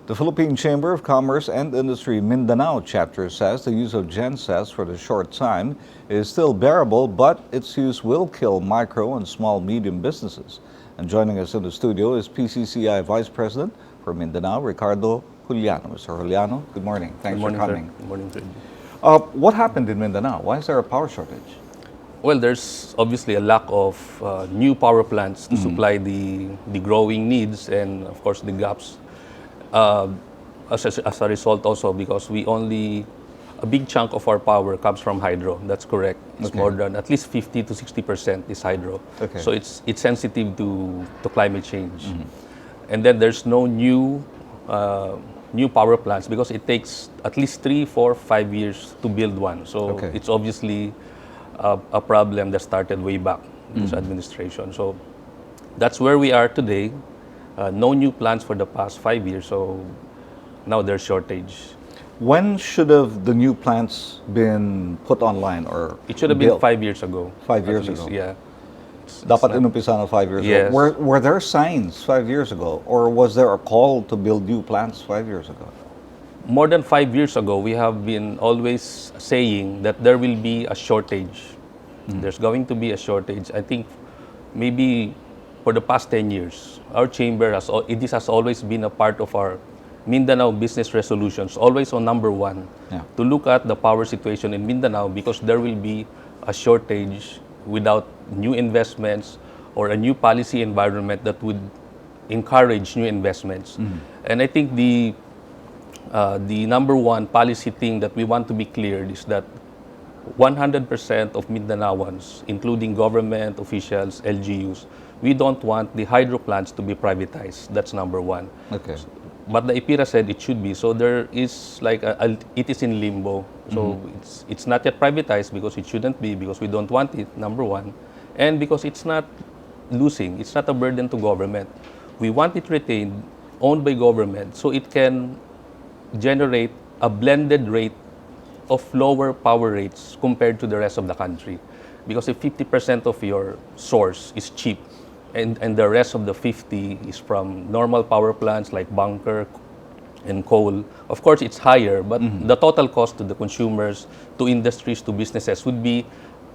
The Philippine Chamber of Commerce and Industry Mindanao chapter says the use of gensets for the short time is still bearable, but its use will kill micro and small medium businesses. And joining us in the studio is PCCI Vice President for Mindanao Ricardo Juliano. Mr. Juliano, good morning. Thanks for coming. Sir. Good morning, sir. What happened in Mindanao? Why is there a power shortage? Well, there's obviously a lack of new power plants to supply the growing needs and, of course, the gaps. As a result also, because a big chunk of our power comes from hydro. That's correct. It's Okay. more than at least 50 to 60% is hydro. Okay. So it's sensitive to climate change. And then there's no new power plants because it takes at least 3, 4, 5 years to build one. So Okay. it's obviously a problem that started way back in this administration. So that's where we are today. No new plants for the past 5 years. So now there's shortage. When should have the new plants been put online or It should have been built? 5 years ago. 5 at years least, ago. Yeah. Dapat inumpisa na 5 years Yes. ago. Were there signs 5 years ago, or was there a call to build new plants 5 years ago? More than 5 years ago, we have been always saying that there will be a shortage. There's going to be a shortage. I think maybe for the past 10 years, our chamber this has always been a part of our Mindanao business resolutions, always on number one, Yeah. to look at the power situation in Mindanao because there will be a shortage without new investments or a new policy environment that would encourage new investments. And I think the number one policy thing that we want to be clear is that 100% of Mindanaoans, including government officials, LGUs, we don't want the hydro plants to be privatized. That's number one. Okay. But the IPIRA said it should be. So there is like it is in limbo. So it's not yet privatized because it shouldn't be, because we don't want it, number one. And because it's not losing, it's not a burden to government. We want it retained, owned by government, so it can generate a blended rate of lower power rates compared to the rest of the country. Because if 50% of your source is cheap, and the rest of the 50 is from normal power plants like bunker and coal, of course it's higher, but the total cost to the consumers, to industries, to businesses would be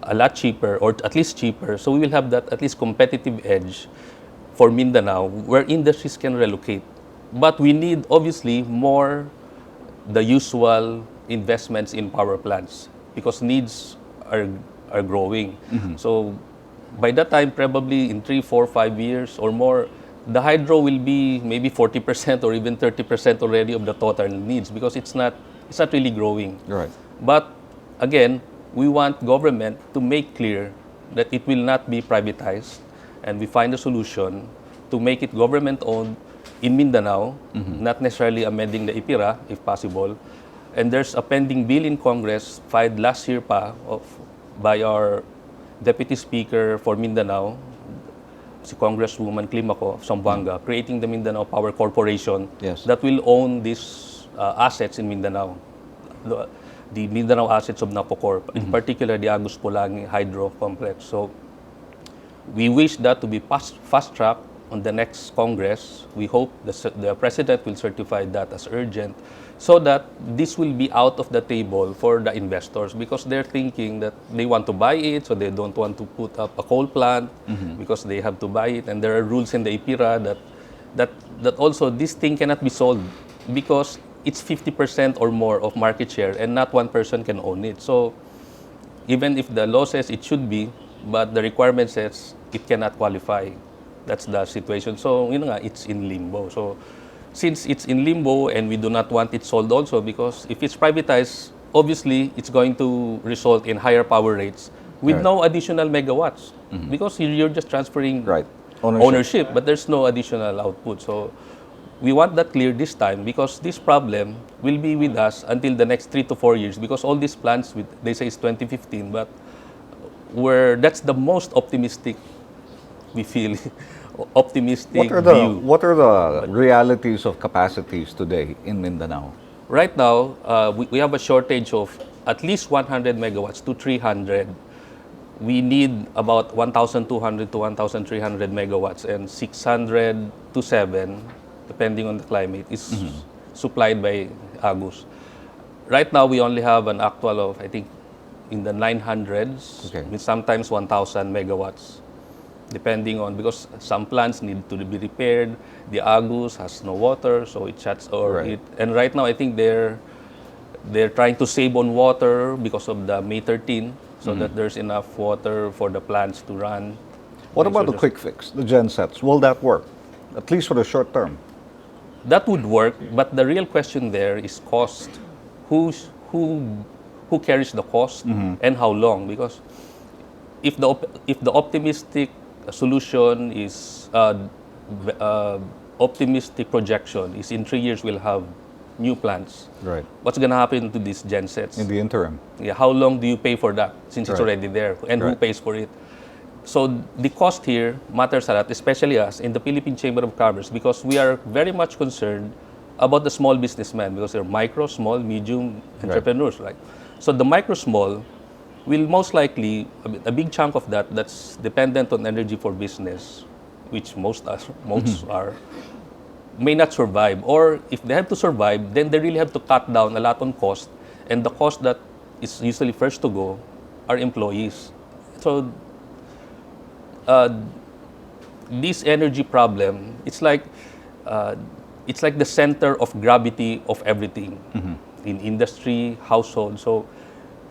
a lot cheaper, or at least cheaper. So we will have that at least competitive edge for Mindanao where industries can relocate. But we need obviously more the usual investments in power plants because needs are growing. So by that time, probably in 3, 4, 5 years or more, the hydro will be maybe 40% or even 30% already of the total needs because it's not really growing. Right. But again, we want government to make clear that it will not be privatized, and we find a solution to make it government-owned in Mindanao, not necessarily amending the IPIRA if possible. And there's a pending bill in Congress filed last year by our Deputy Speaker for Mindanao, si Congresswoman Climaco of Zamboanga, creating the Mindanao Power Corporation. Yes. That will own these assets in Mindanao, the Mindanao assets of Napocor, in particular the Agus Pulangi Hydro Complex. So we wish that to be fast-tracked on the next Congress. We hope the President will certify that as urgent so that this will be out of the table for the investors because they're thinking that they want to buy it, so they don't want to put up a coal plant because they have to buy it. And there are rules in the IPIRA that also this thing cannot be sold because it's 50% or more of market share and not one person can own it. So even if the law says it should be, but the requirement says it cannot qualify. That's the situation. So, it's in limbo. So, since it's in limbo and we do not want it sold also because if it's privatized, obviously it's going to result in higher power rates with Right. no additional megawatts because you're just transferring Right. ownership, but there's no additional output. So, we want that clear this time because this problem will be with us until the next 3 to 4 years because all these plans, they say it's 2015, but that's the most optimistic we feel optimistic view. What are the realities of capacities today in Mindanao? Right now, we have a shortage of at least 100 megawatts to 300. We need about 1,200 to 1,300 megawatts, and 600 to 7, depending on the climate, is supplied by Agus. Right now, we only have an actual of, I think, in the 900s, Okay. with sometimes 1,000 megawatts, depending on, because some plants need to be repaired. The Agus has no water, so it shuts, Right. and right now, I think they're trying to save on water because of the May 13, so that there's enough water for the plants to run. What Okay, about so the quick fix, the gensets? Will that work? At least for the short term. that would work, but the real question there is cost. Who carries the cost and how long? Because if the optimistic solution is optimistic projection is in 3 years we'll have new plants. Right. What's going to happen to these gensets? In the interim. Yeah, how long do you pay for that since it's Right. already there, and who Right. pays for it? So the cost here matters a lot, especially us in the Philippine Chamber of Commerce, because we are very much concerned about the small businessmen, because they're micro, small, medium entrepreneurs, right? So the micro, small will most likely, a big chunk of that's dependent on energy for business, which most are, may not survive. Or if they have to survive, then they really have to cut down a lot on cost. And the cost that is usually first to go are employees. So this energy problem, it's like the center of gravity of everything in industry, household. So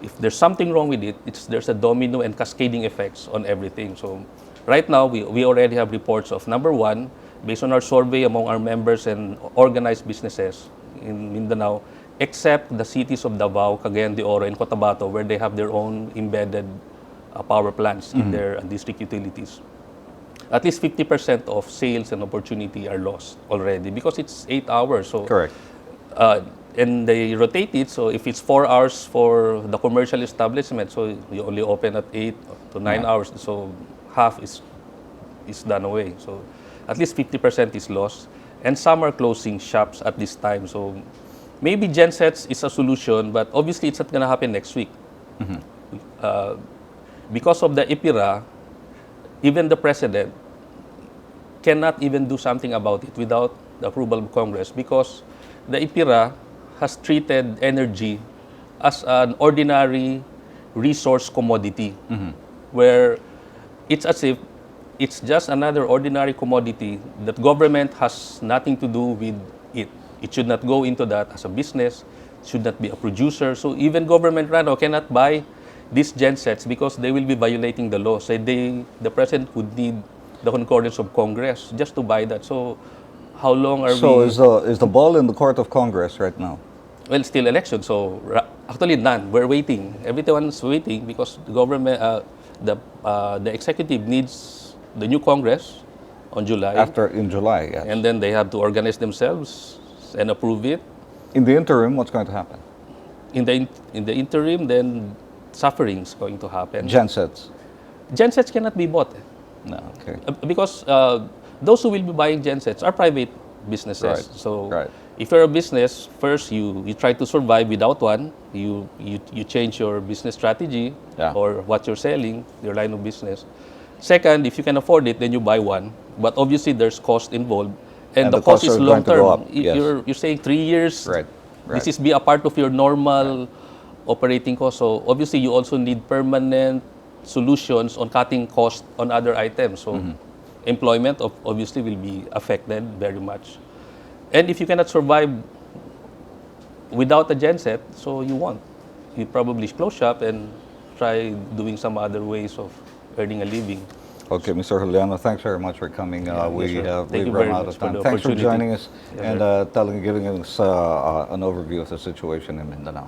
if there's something wrong with it, there's a domino and cascading effects on everything. So right now, we already have reports of, number one, based on our survey among our members and organized businesses in Mindanao, except the cities of Davao, Cagayan de Oro, and Cotabato, where they have their own embedded power plants in their district utilities. At least 50% of sales and opportunity are lost already because it's 8 hours. So Correct. And they rotate it. So if it's 4 hours for the commercial establishment, so you only open at 8 to 9 hours. So half is done away. So at least 50% is lost. And some are closing shops at this time. So maybe gensets is a solution, but obviously it's not going to happen next week. Because of the IPIRA, even the president cannot even do something about it without the approval of Congress, because the IPIRA has treated energy as an ordinary resource commodity, where it's as if it's just another ordinary commodity that government has nothing to do with it. It should not go into that as a business, should not be a producer. So even government right now cannot buy these gensets because they will be violating the law. So the president would need the concurrence of Congress just to buy that. So how long are So we? is the ball in the court of Congress right now? Well, still election. So actually none. We're waiting. Everyone's waiting because the government, the executive needs the new Congress on July. In July, yes. And then they have to organize themselves and approve it. In the interim, what's going to happen? In the interim, then suffering is going to happen. Gensets. Gensets cannot be bought No, okay. because those who will be buying gensets are private businesses. Right. So Right. if you're a business, first you try to survive without one. You change your business strategy or what you're selling, your line of business. Second, if you can afford it, then you buy one. But obviously, there's cost involved, and the cost is costs are long going to go up, term. yes. You're saying 3 years. Right. This is be a part of your normal operating cost. So obviously, you also need permanent solutions on cutting cost on other items. So employment obviously will be affected very much. And if you cannot survive without a genset, so you won't. You probably close shop and try doing some other ways of earning a living. Okay, Mr. Juliano, thanks very much for coming. Yes, sir. Thank We've you run very out much of for time. the Thanks for opportunity. joining us Yes, and sir. giving us an overview of the situation in Mindanao.